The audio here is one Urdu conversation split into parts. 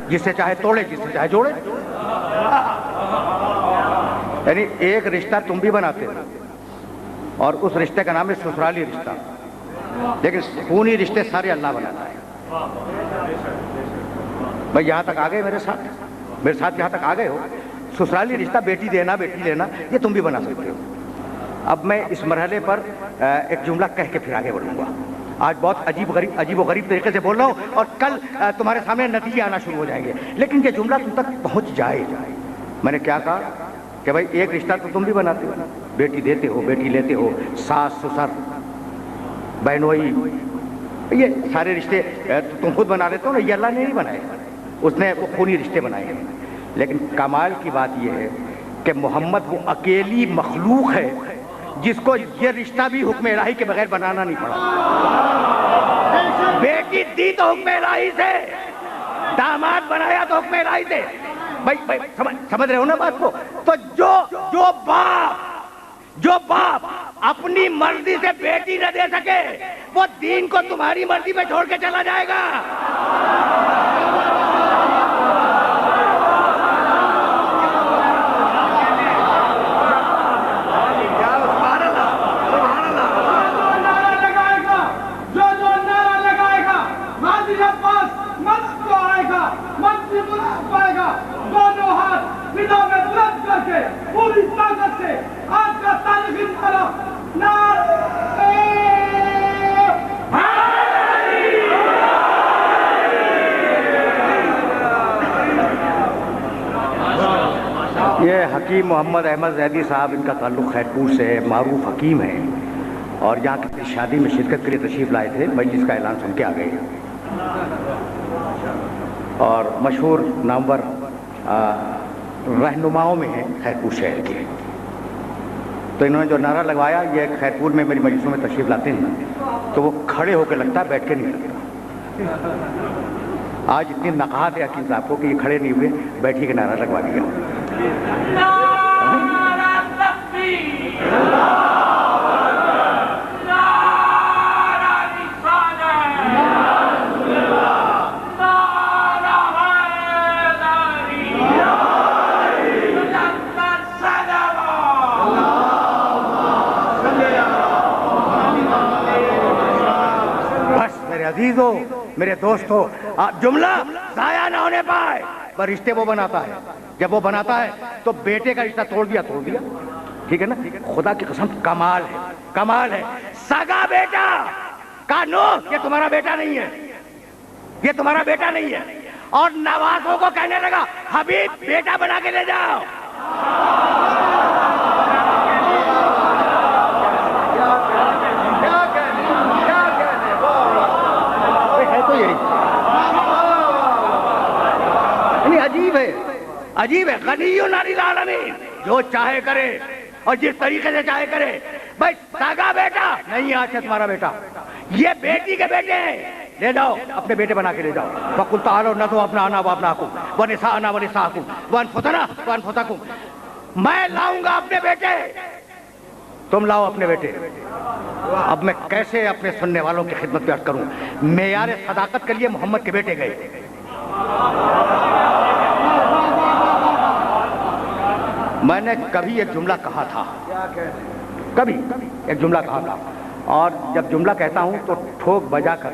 جس سے چاہے توڑے جس سے چاہے جوڑے. یعنی ایک رشتہ تم بھی بناتے ہو اور اس رشتے کا نام ہے سسرالی رشتہ, لیکن خونی رشتے سارے اللہ بناتا ہے. بھائی یہاں تک آ گئے میرے ساتھ یہاں تک آ گئے ہو. سسرالی رشتہ بیٹی دینا بیٹی لینا یہ تم بھی بنا سکتے ہو. اب میں اس مرحلے پر ایک جملہ کہہ کے پھر آگے بڑھوں گا. آج بہت عجیب و غریب طریقے سے بول رہا ہوں اور کل تمہارے سامنے نتیجے آنا شروع ہو جائیں گے, لیکن یہ جملہ تم تک پہنچ جائے. میں نے کیا کہا کہ بھائی ایک رشتہ تو تم بھی بناتے ہو, بیٹی دیتے ہو بیٹی لیتے ہو, ساس سسر بہنوئی, یہ سارے رشتے تم خود بنا لیتے ہو نا, یہ اللہ نے نہیں بنائے, اس نے وہ خونی رشتے بنائے ہیں. لیکن کمال کی بات یہ ہے کہ محمد وہ اکیلی مخلوق ہے جس کو یہ رشتہ بھی حکم الہی کے بغیر بنانا نہیں پڑا. بیٹی دی تو حکم الہی سے, داماد بنایا تو حکم الہی سے. بھائی سمجھ رہے ہو نا بات کو؟ تو جو باپ اپنی مرضی سے بیٹی نہ دے سکے وہ دین کو تمہاری مرضی پہ چھوڑ کے چلا جائے گا. پوری طاقت سے آج کا تاریخی نعرہ یہ حکیم محمد احمد زیدی صاحب, ان کا تعلق خیرپور سے ہے, معروف حکیم ہیں اور یہاں کی شادی میں شرکت کے لیے تشریف لائے تھے. مجلس کا اعلان سن کے آ گئے اور مشہور نامور رہنماؤں میں ہیں خیرپور شہر کے. تو انہوں نے جو نعرہ لگوایا, یہ خیرپور میں میری مجلسوں میں تشریف لاتے ہیں تو وہ کھڑے ہو کے لگتا ہے, بیٹھ کے نہیں لگتا. آج اتنی نقاہت ہے حکیم صاحب کو کہ یہ کھڑے نہیں ہوئے, بیٹھی کے نعرہ لگوا دیا. عزیزو, میرے دوستو, جملہ ضائع نہ ہونے پائے. پر رشتے وہ بناتا ہے, جب وہ بناتا ہے تو بیٹے کا رشتہ توڑ دیا, ٹھیک ہے نا. خدا کی قسم کمال ہے. سگا بیٹا کا نو, یہ تمہارا بیٹا نہیں ہے, یہ تمہارا بیٹا نہیں ہے. اور نوازوں کو کہنے لگا حبیب بیٹا بنا کے لے جاؤ. عجیب ہے. غنی عن العالمین, جو چاہے کرے اور جس طریقے سے چاہے کرے. بھائی ساگا بیٹا نہیں, آج سے تمہارا بیٹا, یہ بیٹی کے بیٹے ہیں, لے جاؤ اپنے بیٹے بنا کے لے جاؤ. فَقُلْ تَعَالَوْا نَدْعُ أَبْنَاءَنَا وَأَبْنَاءَكُمْ وَنِسَاءَنَا وَنِسَاءَكُمْ وَأَنفُسَنَا وَأَنفُسَكُمْ. میں لاؤں گا اپنے بیٹے, تم لاؤ اپنے بیٹے. اب میں کیسے اپنے سننے والوں کی خدمت پیش کروں؟ معیار صداقت کے لیے محمد کے بیٹے گئے. میں نے کبھی ایک جملہ کہا تھا, اور جب جملہ کہتا ہوں تو ٹھوک بجا کر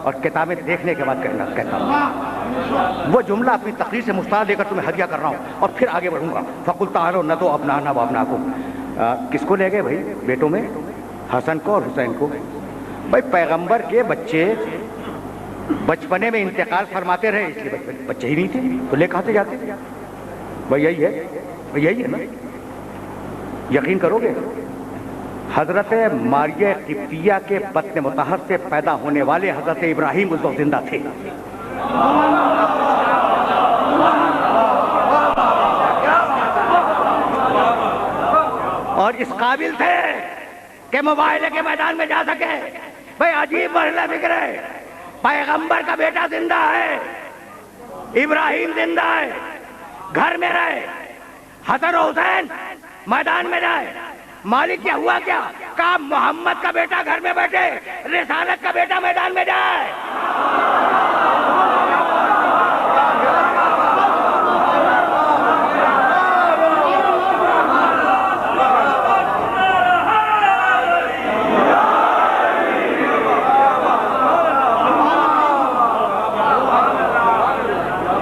اور کتابیں دیکھنے کے بعد کہتا ہوں. وہ جملہ اپنی تقریر سے مستعار لے کر تمہیں ہدیہ کر رہا ہوں اور پھر آگے بڑھوں گا. فَقُلْ تَعَالَوْا نَدْعُ أَبْنَاءَنَا وَأَبْنَاءَكُمْ. کس کو لے گئے بھائی بیٹوں میں؟ حسن کو اور حسین کو. بھائی پیغمبر کے بچے بچپنے میں انتقال فرماتے رہے, اس لیے بچے ہی نہیں تھے تو لے کہاں سے جاتے. بھائی یہی ہے نا. یقین کرو گے, حضرت ماریہ قبطیہ کے بطن مطہر سے پیدا ہونے والے حضرت ابراہیم اس وقت زندہ تھے. اور اس قابل تھے کہ مباہلے کے میدان میں جا سکے. بھائی عجیب مرحلہ فکر ہے. پیغمبر کا بیٹا زندہ ہے, ابراہیم زندہ ہے, گھر میں رہے. حسن و حسین میدان میں جائے. مالک کیا ہوا کیا؟ کہا محمد کا بیٹا گھر میں بیٹھے, رسالت کا بیٹا میدان میں جائے.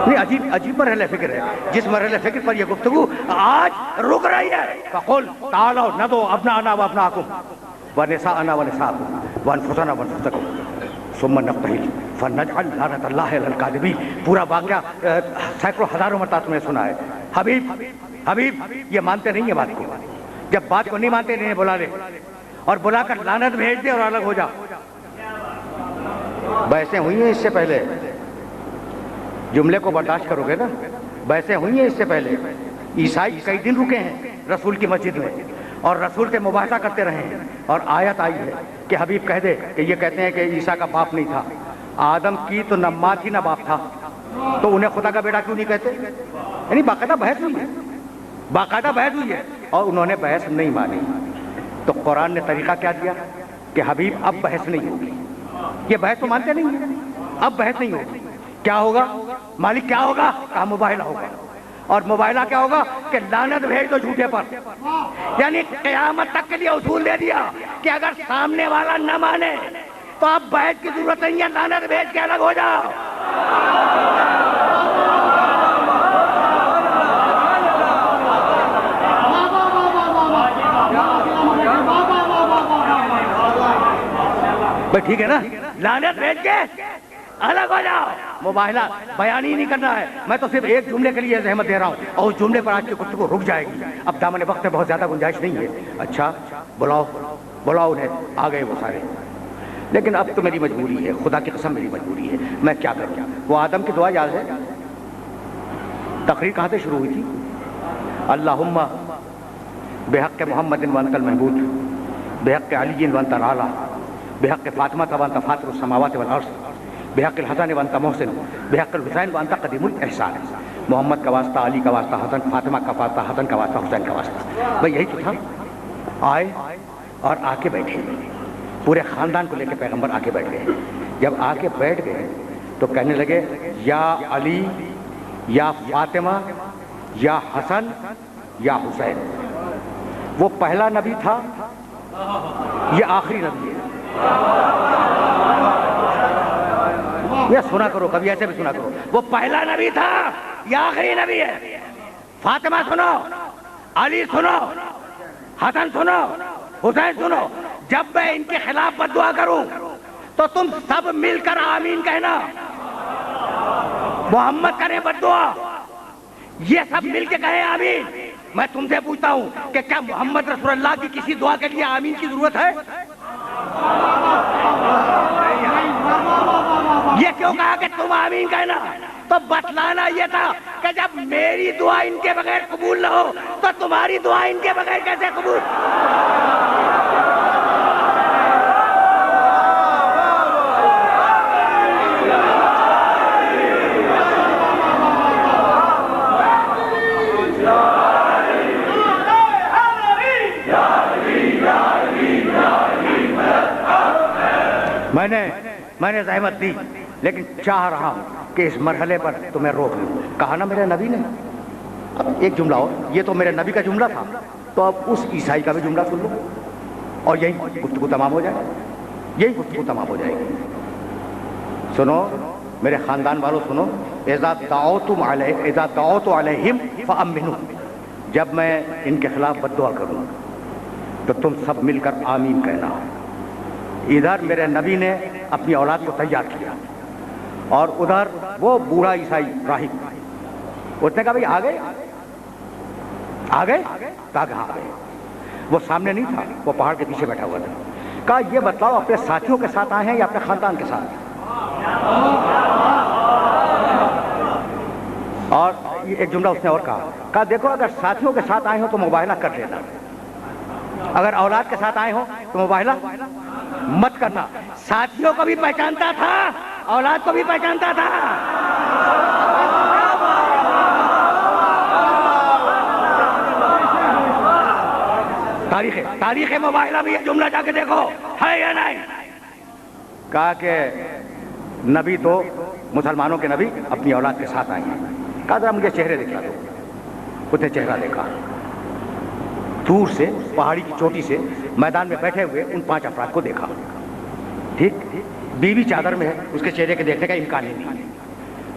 نہیں عجیب مرحلہ فکر ہے، جس مرحلہ فکر پر یہ گفتگو آج رک رہی ہے. فقل تعالوا ندعو ابناءنا وابناءکم ونساءنا ونساءکم وانفسنا وانفسکم ثم نبتہل فنجعل لعنت اللہ علی الکاذبین. پورا واقعہ سینکڑوں ہزاروں مرتبہ تم نے سنا ہے. حبیب یہ مانتے نہیں ہیں بات کو. جب بات کو نہیں مانتے انہیں بلا لے اور بلا کر لعنت بھیج دے اور الگ ہو جا. بحثیں ہوئی ہیں اس سے پہلے، جملے کو برداشت کرو گے نا. بحثیں ہوئی ہیں اس سے پہلے. عیسائی کئی دن رکے ہیں رسول کی مسجد میں اور رسول سے مباحثہ کرتے رہے ہیں، اور آیت آئی ہے کہ حبیب کہہ دے کہ یہ کہتے ہیں کہ عیسیٰ کا باپ نہیں تھا. آدم کی تو نہ ماں تھی نہ باپ تھا، تو انہیں خدا کا بیٹا کیوں نہیں کہتے؟ یعنی باقاعدہ بحث ہوئی ہے اور انہوں نے بحث نہیں مانی. تو قرآن نے طریقہ کیا دیا کہ حبیب اب بحث نہیں ہوگی. یہ بحث تو مانتے نہیں ہیں، اب بحث نہیں ہوگی. کیا ہوگا مالک؟ کیا ہوگا؟ کہا مباہلہ ہوگا. اور مباہلہ کیا ہوگا کہ لعنت بھیج دو جھوٹے پر. یعنی قیامت تک کے لیے اصول دے دیا کہ اگر سامنے والا نہ مانے تو اب بحث کی ضرورت نہیں ہے، لعنت بھیج کے الگ ہو جاؤ. بھائی ٹھیک ہے نا، لعنت بھیج کے الگ ہو جاؤ. مباہلہ بیان ہی نہیں کرنا ہے. میں تو صرف ایک جملے کے لیے زحمت دے رہا ہوں اور اس جملے پر آج کی گفتگو رک جائے گی. اب دامن وقت میں بہت زیادہ گنجائش نہیں ہے. اچھا بلاؤ انہیں. آ گئے وہ سارے. لیکن اب تو میری مجبوری ہے، خدا کی قسم میری مجبوری ہے. میں کیا کروں؟ وہ آدم کی دعا یاد ہے؟ تقریر کہاں سے شروع ہوئی تھی؟ اللہم بحق محمد وانت المحمود بحق علی وانت العالی بحق فاطمہ وانت فاطر السماوات والارض بحق الحسن وانت محسن بحق الحسین وانت قدیم الاحسان. محمد کا واسطہ، علی کا واسطہ، حسن فاطمہ کا واسطہ، حسن کا واسطہ، حسین کا واسطہ. بھئی یہی تو تھا. آئے اور آ کے بیٹھے، پورے خاندان کو لے کے پیغمبر آ کے بیٹھ گئے. جب آ کے بیٹھ گئے تو کہنے لگے یا علی یا فاطمہ یا حسن یا حسین. وہ پہلا نبی تھا، یہ آخری نبی ہے. یہ سنا کرو، کبھی ایسے بھی سنا کرو. وہ پہلا نبی تھا، یہ آخری نبی ہے. فاطمہ سنو، علی سنو، حسن سنو، حسین سنو. جب میں ان کے خلاف بد دعا کروں تو تم سب مل کر آمین کہنا. محمد کرے بد دعا، یہ سب مل کے کہیں آمین. میں تم سے پوچھتا ہوں کہ کیا محمد رسول اللہ کی کسی دعا کے لیے آمین کی ضرورت ہے؟ یہ کیوں کہا کہ تم آمین کہنا؟ تو بتلانا یہ تھا کہ جب میری دعا ان کے بغیر قبول نہ ہو تو تمہاری دعا ان کے بغیر کیسے قبول؟ میں نے زحمت دی، لیکن چاہ رہا ہوں کہ اس مرحلے پر تمہیں روک لوں. کہا نا میرے نبی نے. اب ایک جملہ ہو، یہ تو میرے نبی کا جملہ تھا، تو اب اس عیسائی کا بھی جملہ سن لو اور یہی گفتگو تمام ہو جائے گی. سنو میرے خاندان والوں، سنو. اذا دعوت علیہم فامنوا. جب میں ان کے خلاف بد دعا کروں تو تم سب مل کر آمین کہنا. ادھر میرے نبی نے اپنی اولاد کو تیار کیا اور ادھر وہ بوڑھا عیسائی راہب، اس نے کہا بھائی آ گئے. کہا کہاں آ گئے؟ وہ سامنے نہیں تھا، وہ پہاڑ کے پیچھے بیٹھا ہوا تھا. کہا یہ بتلاؤ اپنے ساتھیوں کے ساتھ آئے ہیں یا اپنے خاندان کے ساتھ؟ اور ایک جملہ اس نے اور کہا دیکھو اگر ساتھیوں کے ساتھ آئے ہو تو مباہلہ کر لینا، اگر اولاد کے ساتھ آئے ہو تو مباہلہ مت کرنا. ساتھیوں کو بھی پہچانتا تھا، اولاد کو بھی پہچانتا تھا. تاریخ مباہلہ میں یہ جملہ جا کے دیکھو ہے یا نہیں. کہا کہ نبی تو مسلمانوں کے نبی اپنی اولاد کے ساتھ آئے ہیں. کہا ذرا مجھے چہرے دکھا دو. اس نے چہرہ دیکھا. دور سے پہاڑی کی چوٹی سے میدان میں بیٹھے ہوئے ان 5 افراد کو دیکھا. ٹھیک، بیوی چادر میں ہے، اس کے چہرے کے دیکھنے کا امکان ہی نہیں.